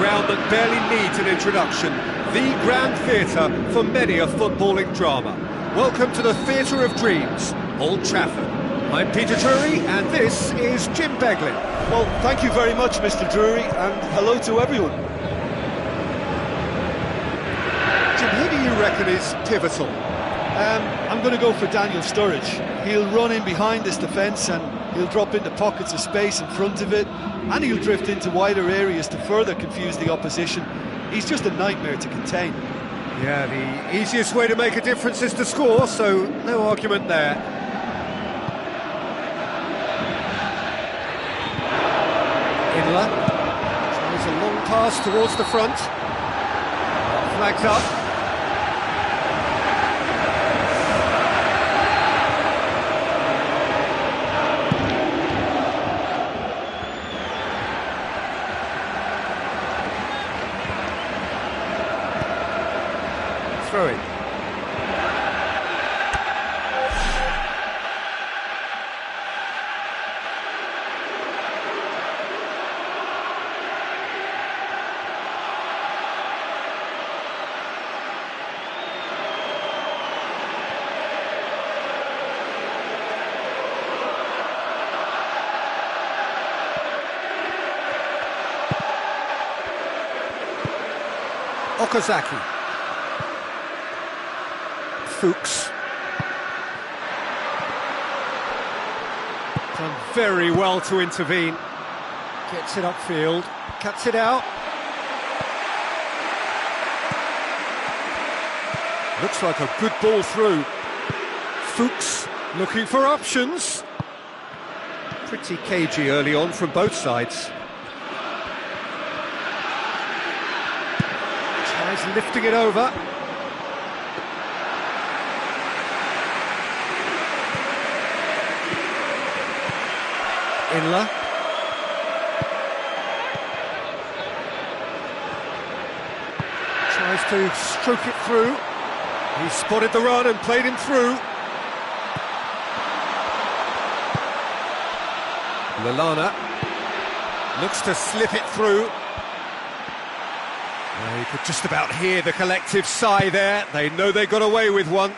ground that barely needs an introduction. The Grand Theatre for many a footballing drama. Welcome to the Theatre of Dreams, Old Trafford. I'm Peter Drury, and this is Jim Beglin. Well, thank you very much, Mr. Drury, and hello to everyone. Jim, who do you reckon is pivotal? I'm going to go for Daniel Sturridge. He'll run in behind this defence and he'll drop into pockets of space in front of it, and he'll drift into wider areas to further confuse the opposition. He's just a nightmare to contain. Yeah, the easiest way to make a difference is to score, so no argument there. Inler tries a long pass towards the front. Flags up. Throw it. Okazaki. Fuchs. Done very well to intervene. Gets it upfield, cuts it out. Looks like a good ball through. Fuchs looking for options. Pretty cagey early on from both sides. Tries lifting it over. Inler. Tries to stroke it through. He spotted the run and played him through. Lallana looks to slip it through. You could just about hear the collective sigh there. They know they got away with one.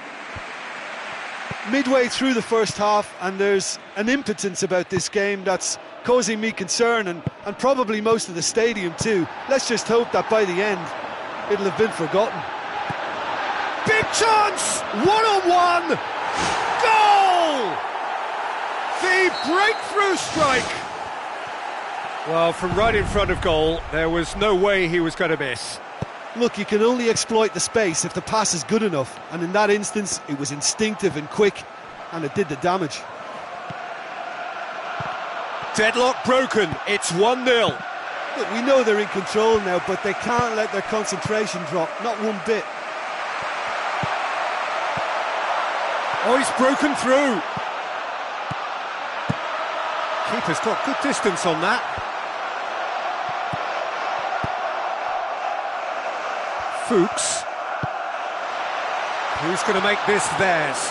Midway through the first half, and there's an impotence about this game that's causing me concern, and probably most of the stadium too. Let's just hope that by the end it'll have been forgotten. Big chance! One-on-one! Goal! The breakthrough strike! Well, from right in front of goal, there was no way he was going to miss. Look, you can only exploit the space if the pass is good enough, and in that instance it was instinctive and quick, and it did the damage. Deadlock broken, it's 1-0. Look, we know they're in control now, but they can't let their concentration drop, not one bit. Oh, he's broken through. Keeper's got good distance on that. Fuchs. Who's going to make this theirs?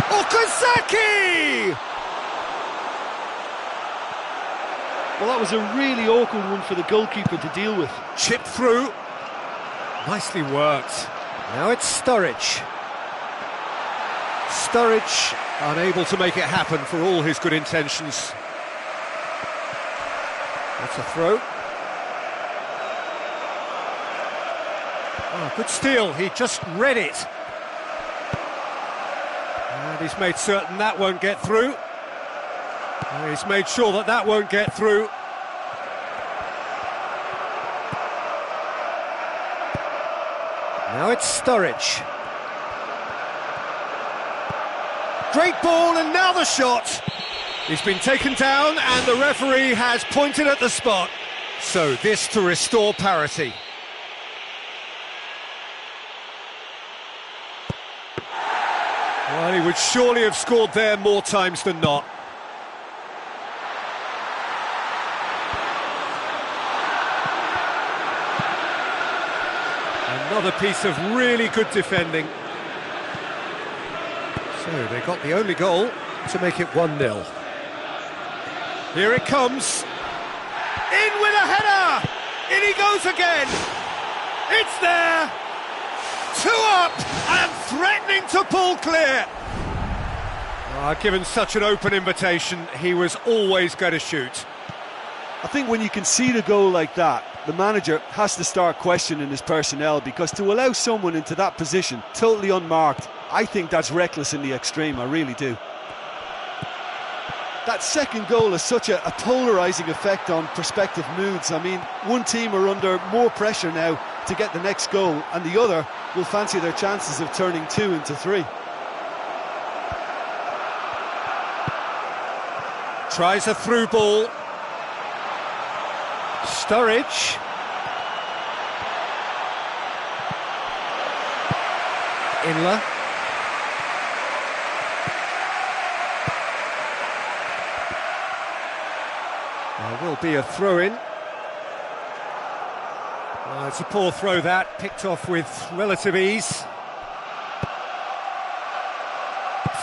Okazaki! Well, that was a really awkward one for the goalkeeper to deal with. Chipped through. Nicely worked. Now it's Sturridge. Sturridge unable to make it happen for all his good intentions. That's a throw. Oh, good steal, he just read it. And he's made certain that won't get through. And he's made sure that that won't get through. Now it's Sturridge. Great ball, and now the shot. He's been taken down, and the referee has pointed at the spot. So this to restore parity. Well, he would surely have scored there more times than not. Another piece of really good defending. So they got the only goal to make it 1-0. Here it comes. In with a header! In he goes again! It's there! 2 up and threatening to pull clear! Given such an open invitation, he was always going to shoot. I think when you concede a goal like that, the manager has to start questioning his personnel, because to allow someone into that position, totally unmarked, I think that's reckless in the extreme, I really do. That second goal has such a polarising effect on prospective moods. I mean, one team are under more pressure now to get the next goal, and the other will fancy their chances of turning 2 into 3. Tries a through ball. Sturridge. Inler. There will be a throw-in. It's a poor throw that, picked off with relative ease.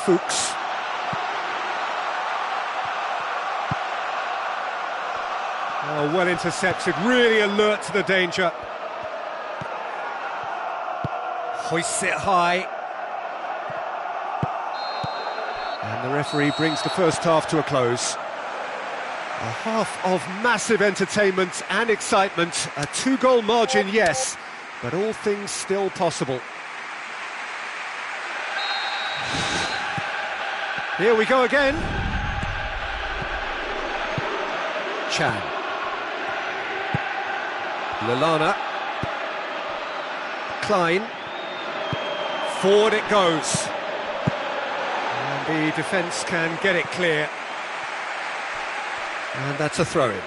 Fuchs. Oh, well intercepted, really alert to the danger. Hoists it high. And the referee brings the first half to a close. A half of massive entertainment and excitement. A 2-goal margin, yes, but all things still possible. Here we go again. Chan. Lallana. Klein. Forward it goes. And the defence can get it clear. And that's a throw-in.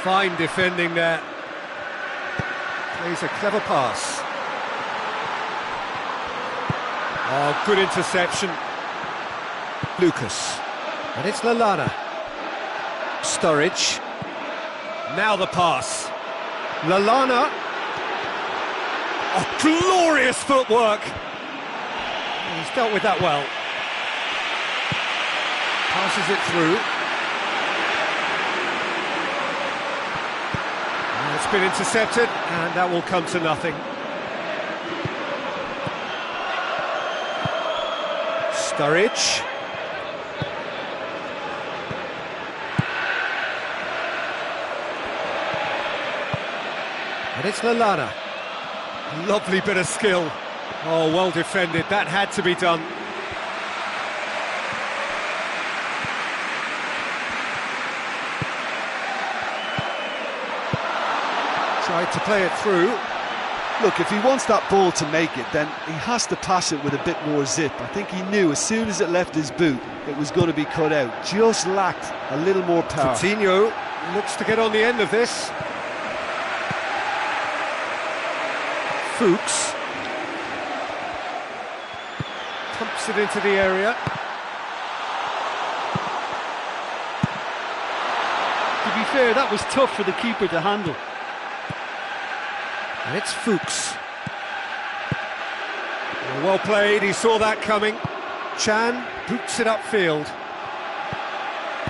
Fine defending there. Plays a clever pass. Oh, good interception. Lucas. And it's Lallana. Sturridge. Now the pass. Lallana. Oh, glorious footwork. He's dealt with that well. Passes it through. And it's been intercepted, and that will come to nothing. Sturridge. And it's Lallana. Lovely bit of skill. Oh, well defended. That had to be done. Tried to play it through. Look, if he wants that ball to make it, then he has to pass it with a bit more zip. I think he knew as soon as it left his boot, it was going to be cut out. Just lacked a little more power. Coutinho looks to get on the end of this. Fuchs. Pumps it into the area. To be fair, that was tough for the keeper to handle. And it's Fuchs. Well played, he saw that coming. Chan boots it upfield.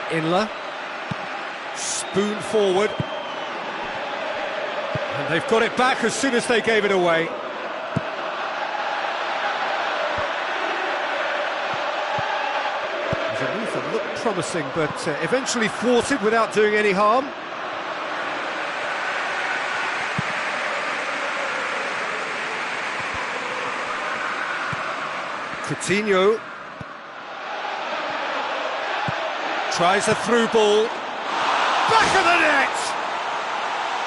Inler. Spoon forward. And they've got it back as soon as they gave it away. Zanutha looked promising, but eventually thwarted without doing any harm. Coutinho tries a through ball. Back of the net!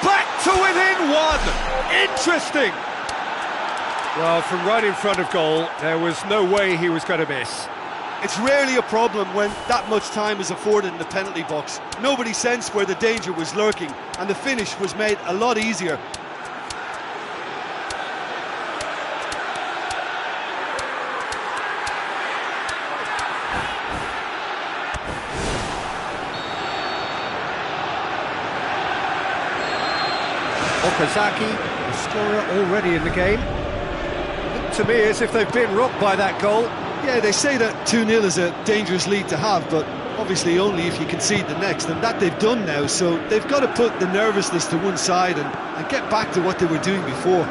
Back to within one! Interesting! Well, from right in front of goal, there was no way he was going to miss. It's rarely a problem when that much time is afforded in the penalty box. Nobody sensed where the danger was lurking, and the finish was made a lot easier. Okazaki, the scorer already in the game. Looked to me as if they've been rocked by that goal. Yeah, they say that 2-0 is a dangerous lead to have, but obviously only if you concede the next, and that they've done now, so they've got to put the nervousness to one side and get back to what they were doing before.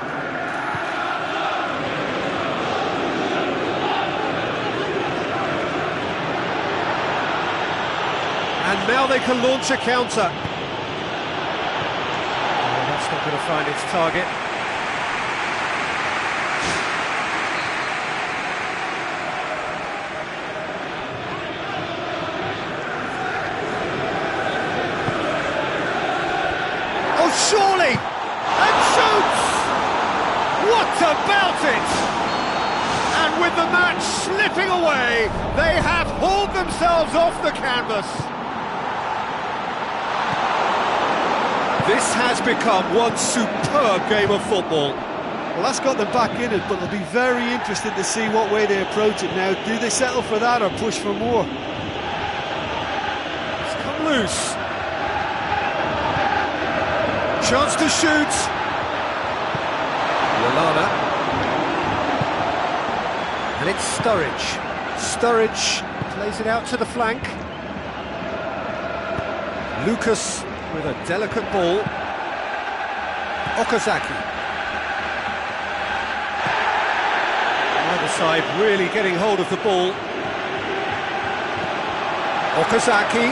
And now they can launch a counter. Oh, that's not going to find its target. Oh, surely! And shoots! What about it? And with the match slipping away, they have hauled themselves off the canvas. This has become one superb game of football. Well, that's got them back in it, but it'll be very interesting to see what way they approach it now. Do they settle for that or push for more? It's come loose. Chance to shoot. Lallana. And it's Sturridge. Sturridge plays it out to the flank. Lucas with a delicate ball. Okazaki. Either side really getting hold of the ball. Okazaki.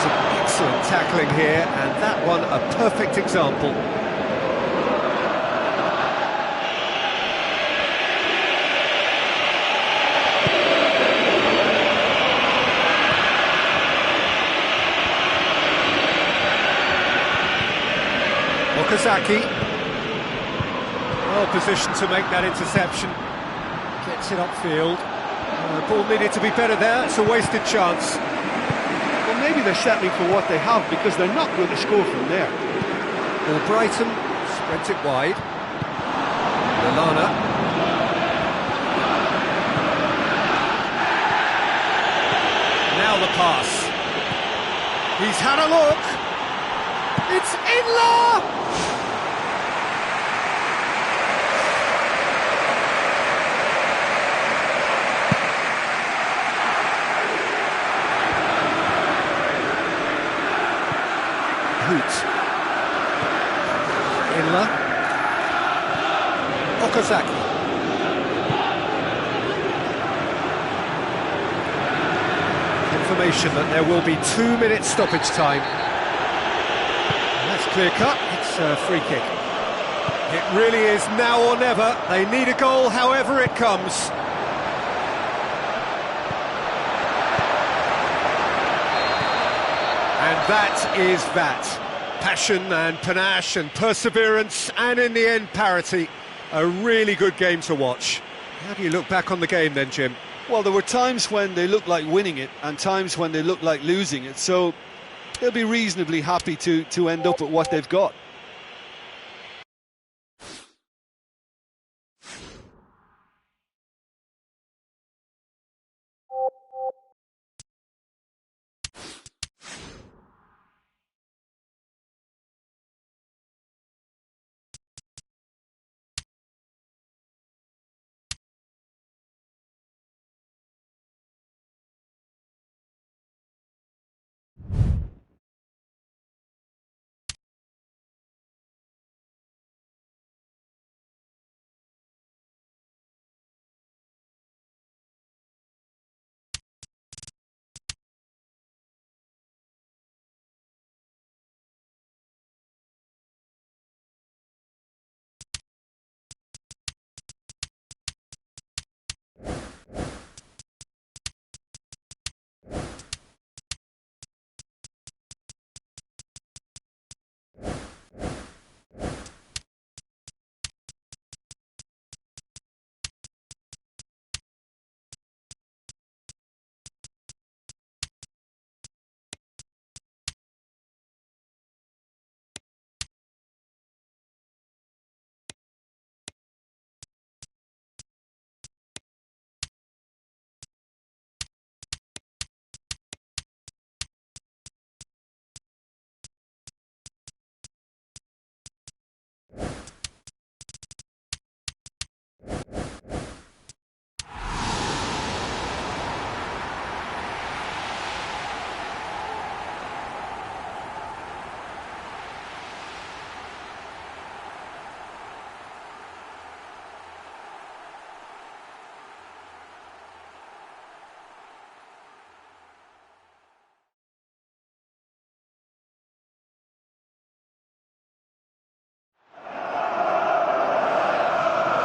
Some excellent tackling here, and that one a perfect example. Okazaki, well positioned to make that interception, gets it upfield. The ball needed to be better there, it's a wasted chance. Well, maybe they're settling for what they have because they're not going to score from there. Well, Brighton spreads it wide. Lallana. Now the pass. He's had a look. It's Inla! Hoot. Inla. Okazaki. Information that there will be 2-minute stoppage time. That's clear cut, it's a free kick. It really is now or never. They need a goal however it comes. And that is that. Passion and panache and perseverance, and in the end parity. A really good game to watch. How do you look back on the game then, Jim? Well, there were times when they looked like winning it and times when they looked like losing it, so they'll be reasonably happy to end up at what they've got.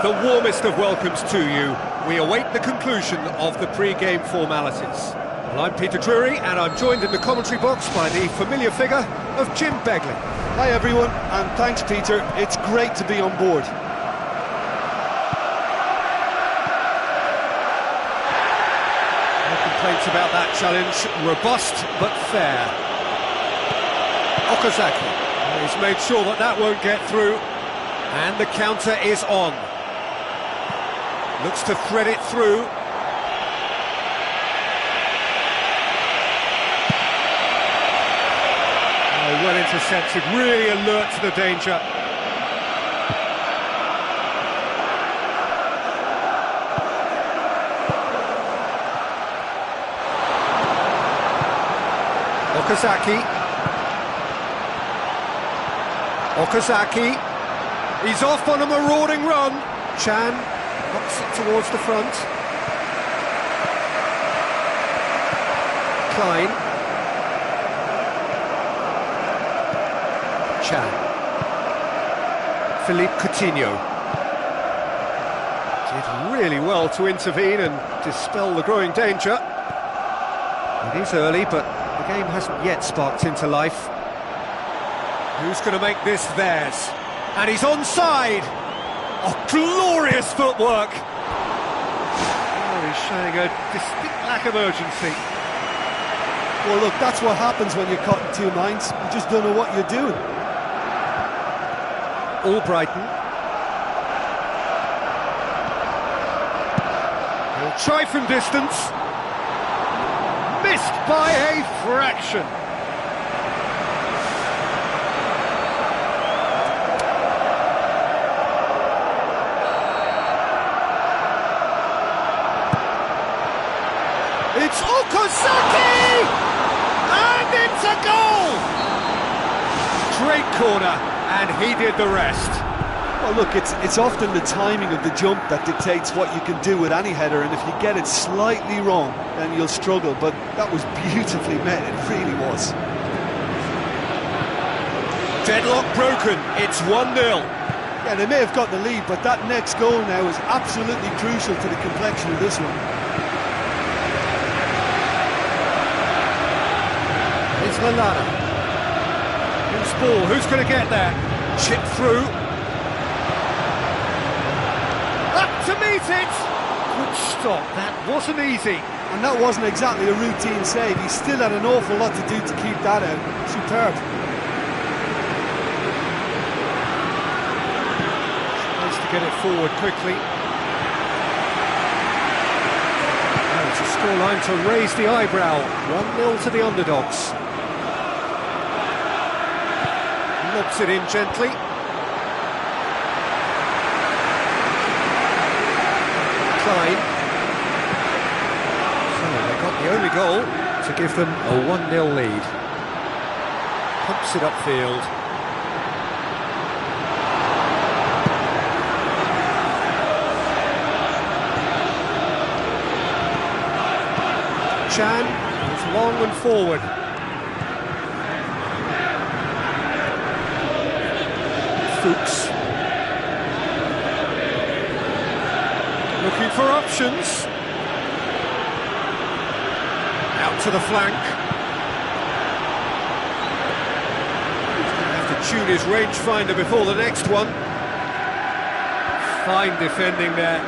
the warmest of welcomes to you. We await the conclusion of the pre-game formalities. Well, I'm Peter Drury, and I'm joined in the commentary box by the familiar figure of Jim Begley. Hi everyone, and thanks Peter, it's great to be on board. No complaints about that challenge, robust but fair. Okazaki, he's made sure that that won't get through, and the counter is on. Looks to thread it through. Oh, well intercepted, really alert to the danger. Okazaki, he's off on a marauding run. Chan knocks it towards the front. Klein. Chan. Philippe Coutinho. Did really well to intervene and dispel the growing danger. It is early, but the game hasn't yet sparked into life. Who's going to make this theirs? And he's onside! Oh, glorious footwork! Oh, he's showing a distinct lack of urgency. Well look, that's what happens when you're caught in two minds. You just don't know what you're doing. Albrighton. He'll try from distance. Missed by a fraction. It's Okazaki! And it's a goal! Straight corner, and he did the rest. Well look, it's often the timing of the jump that dictates what you can do with any header, and if you get it slightly wrong, then you'll struggle, but that was beautifully met, it really was. Deadlock broken, it's 1-0. Yeah, they may have got the lead, but that next goal now is absolutely crucial to the complexion of this one. It's Lallana. Who's ball? Who's going to get there? Chip through. Up to meet it! Good stop. That wasn't easy. And that wasn't exactly a routine save. He still had an awful lot to do to keep that out. Superb. Tries to get it forward quickly. Now it's a scoreline to raise the eyebrow. 1-0 to the underdogs. Lobs it in gently. Klein. So they got the only goal to give them a 1-0 lead. Pumps it upfield. Chan is long and forward. Fuchs. Looking for options. Out to the flank. He's going to have to tune his rangefinder before the next one. Fine defending there.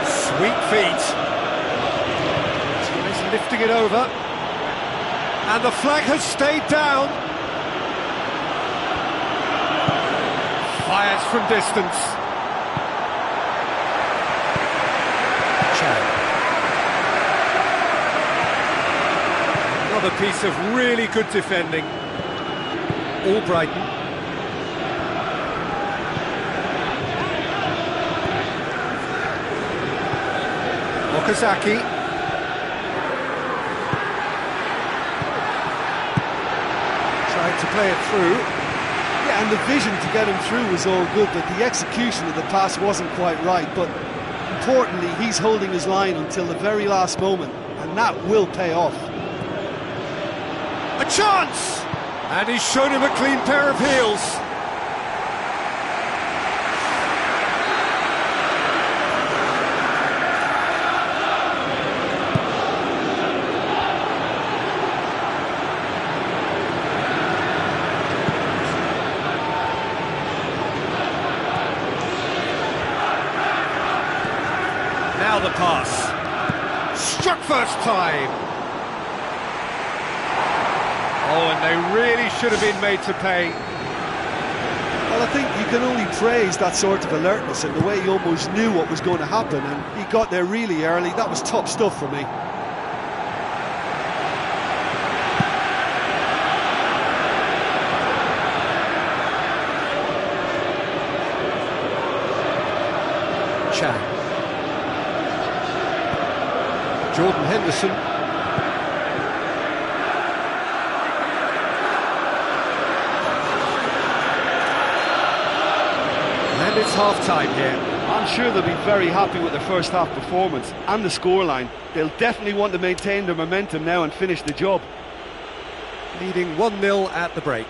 Sweet feet. Tries lifting it over. And the flag has stayed down. Fires from distance. Chan. Another piece of really good defending. Albrighton. Okazaki. To play it through. Yeah, and the vision to get him through was all good, but the execution of the pass wasn't quite right. But importantly, he's holding his line until the very last moment, and that will pay off. A chance! And he's shown him a clean pair of heels. Now the pass. Struck first time. Oh, and they really should have been made to pay. Well, I think you can only praise that sort of alertness and the way he almost knew what was going to happen, and he got there really early. That was top stuff for me. Chan. Jordan Henderson. And it's half-time here. I'm sure they'll be very happy with their first half performance and the scoreline. They'll definitely want to maintain their momentum now and finish the job. Leading 1-0 at the break.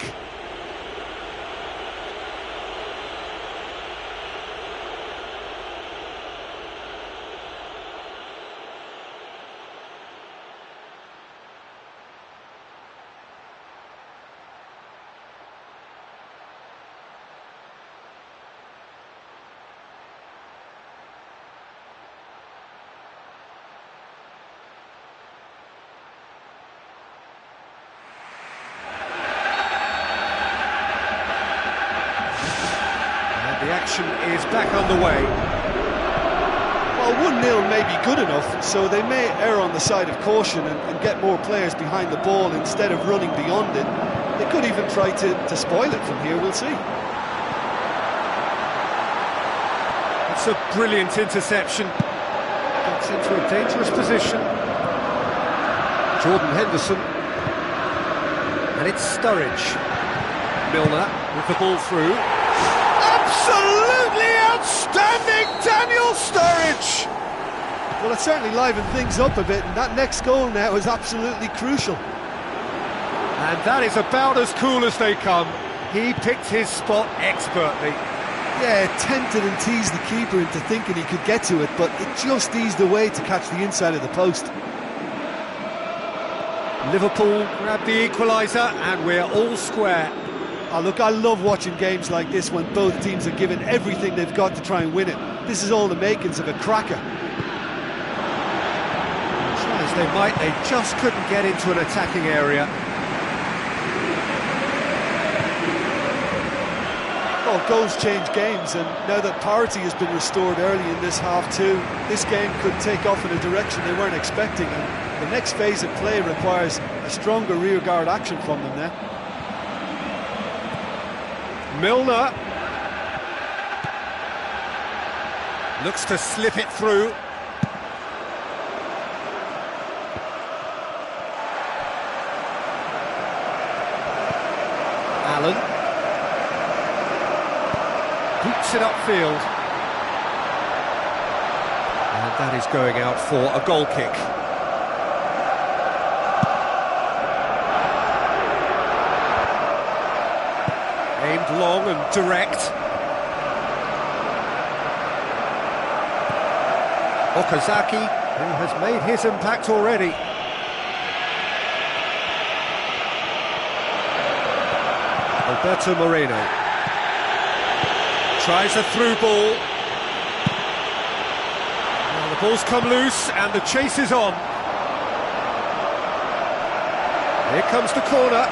The action is back underway. Well, 1-0 may be good enough, so they may err on the side of caution and get more players behind the ball instead of running beyond it. They could even try to spoil it from here, we'll see. It's a brilliant interception. Gets into a dangerous position. Jordan Henderson. And it's Sturridge. Milner with the ball through. Absolutely outstanding, Daniel Sturridge! Well, it certainly livened things up a bit, and that next goal now is absolutely crucial. And that is about as cool as they come. He picked his spot expertly. Yeah, it tempted and teased the keeper into thinking he could get to it, but it just eased away to catch the inside of the post. Liverpool grab the equaliser, and we're all square. Oh, look, I love watching games like this when both teams are given everything they've got to try and win it. This is all the makings of a cracker. Try as they might, they just couldn't get into an attacking area. Well, goals change games, and now that parity has been restored early in this half too, this game could take off in a direction they weren't expecting, and the next phase of play requires a stronger rearguard action from them now. Milner looks to slip it through. Allen boots it upfield, and that is going out for a goal kick. Aimed long and direct. Okazaki, who has made his impact already. Alberto Moreno tries a through ball. Well, the ball's come loose and the chase is on. Here comes the corner.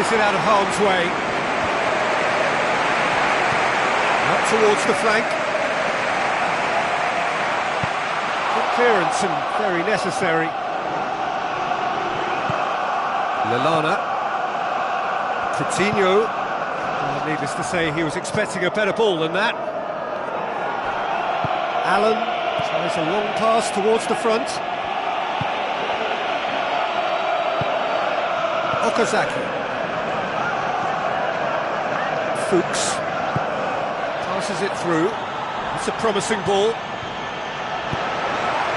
clears it out of harm's way. Up towards the flank. Good clearance and very necessary. Lallana. Coutinho. Needless to say, he was expecting a better ball than that. Allen tries a long pass towards the front. Okazaki. Fuchs passes it through. It's a promising ball.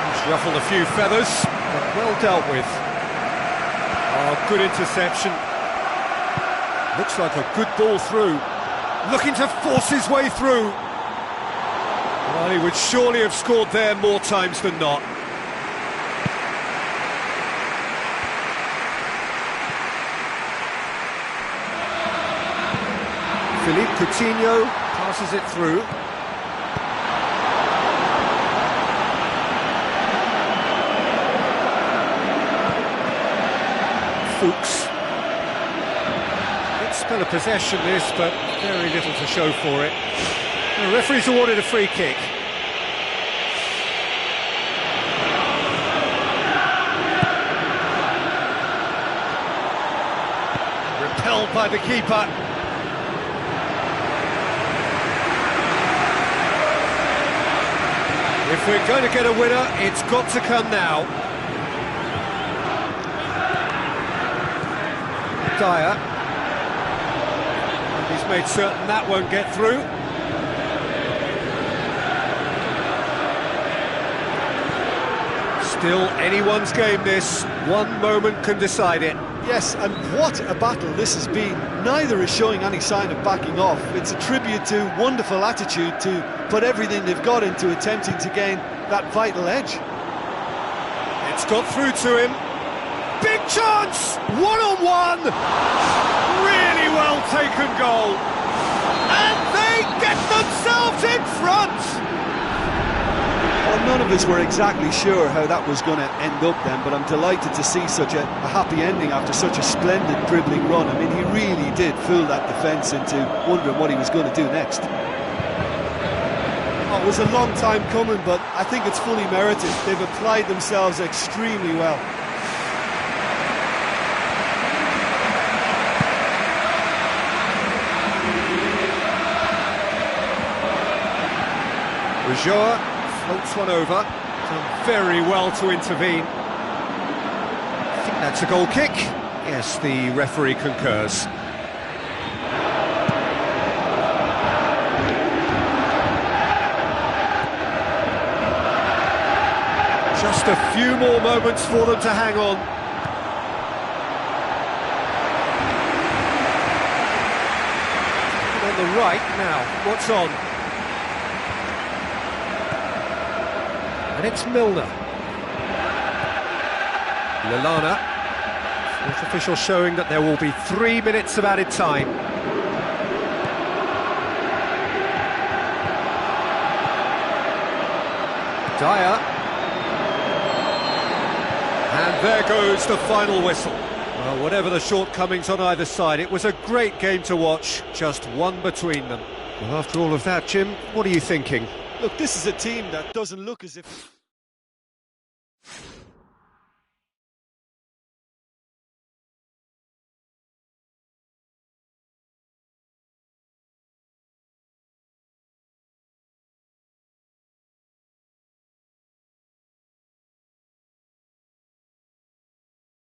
He's ruffled a few feathers, but well dealt with. Oh, good interception. Looks like a good ball through. Looking to force his way through. Well, he would surely have scored there more times than not. Philippe Coutinho passes it through. Fuchs. Good spell of possession this, but very little to show for it. The referee's awarded a free kick. Repelled by the keeper. If we're going to get a winner, it's got to come now. Dyer. And he's made certain that won't get through. Still anyone's game this. One moment can decide it. Yes, and what a battle this has been. Neither is showing any sign of backing off. It's a tribute to wonderful attitude to put everything they've got into attempting to gain that vital edge. It's got through to him. Big chance! One-on-one! Really well taken goal. And they get themselves in front! Well, none of us were exactly sure how that was going to end up then, but I'm delighted to see such a happy ending after such a splendid dribbling run. I mean, he really did fool that defence into wondering what he was going to do next. Oh, it was a long time coming, but I think it's fully merited. They've applied themselves extremely well. Rajoy floats one over. Done very well to intervene. I think that's a goal kick. Yes, the referee concurs. Just a few more moments for them to hang on. And on the right now, what's on? And it's Milner. Lallana. Fourth official showing that there will be 3 minutes of added time. Dyer. And there goes the final whistle. Well, whatever the shortcomings on either side, it was a great game to watch, just one between them. Well, after all of that, Jim, what are you thinking? Look, this is a team that doesn't look as if...